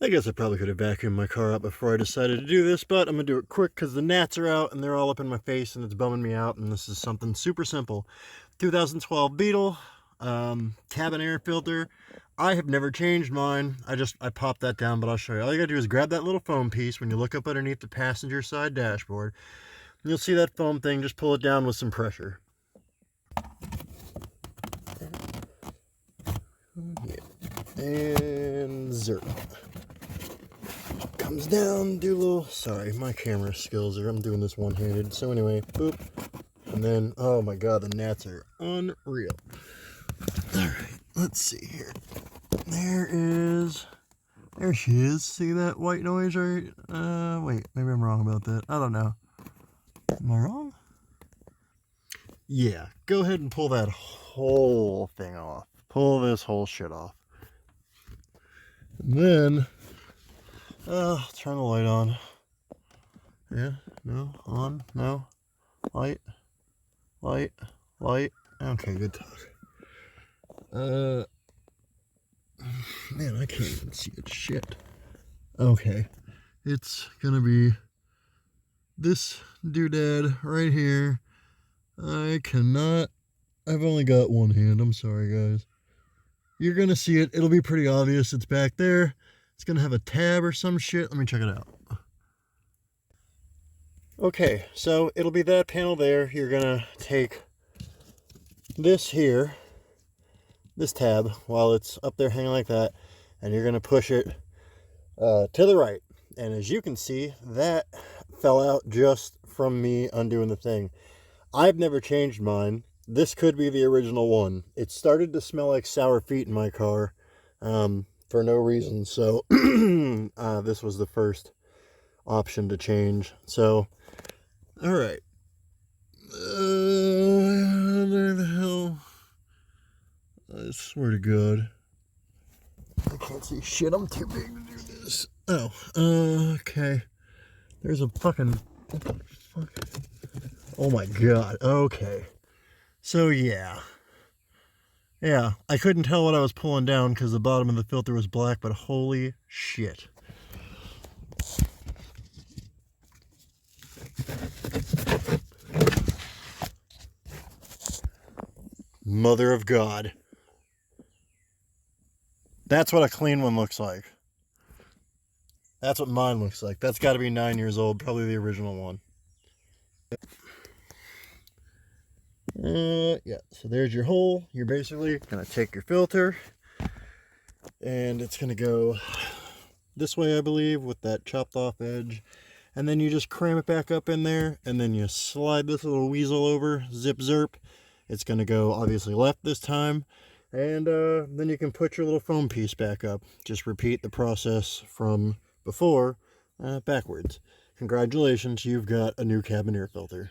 I guess I probably could have vacuumed my car out before I decided to do this, but I'm going to do it quick because the gnats are out and they're all up in my face and it's bumming me out, and this is something super simple. 2012 Beetle, cabin air filter. I have never changed mine. I popped that down, but I'll show you. All you got to do is grab that little foam piece when you look up underneath the passenger side dashboard. You'll see that foam thing, just pull it down with some pressure. And zero. Comes down, do a little, sorry, my camera skills are, I'm doing this one-handed. So anyway, boop, and then, oh my god, the gnats are unreal. Alright, let's see here. There she is. See that white noise right? Wait, maybe I'm wrong about that. I don't know. Am I wrong? Yeah, go ahead and pull that whole thing off. Pull this whole shit off. And then, turn the light on. Yeah, no, on, no. Light. Okay, good talk. Man, I can't even see it. Shit. Okay, it's gonna be this doodad right here. I've only got one hand. I'm sorry, guys. You're gonna see it. It'll be pretty obvious. It's back there. It's gonna have a tab or some shit. Let me check it out. Okay, so it'll be that panel there. You're gonna take this here, this tab, while it's up there hanging like that, and you're gonna push it to the right. And as you can see, that fell out just from me undoing the thing. I've never changed mine. This could be the original one. It started to smell like sour feet in my car for no reason, so this was the first option to change. So, alright. Where the hell? I swear to God. I can't see shit. I'm too big to do this. Oh, okay. There's a fucking... What the fuck? Oh my god. Okay. So yeah, I couldn't tell what I was pulling down because the bottom of the filter was black, but holy shit. Mother of God. That's what a clean one looks like. That's what mine looks like. That's got to be 9 years old, probably the original one. Yeah, so there's your hole. You're basically gonna take your filter and it's gonna go this way, I believe, with that chopped off edge, and then you just cram it back up in there, and then you slide this little weasel over, zip zerp. It's gonna go obviously left this time, and then you can put your little foam piece back up. Just repeat the process from before backwards. Congratulations, you've got a new cabin air filter.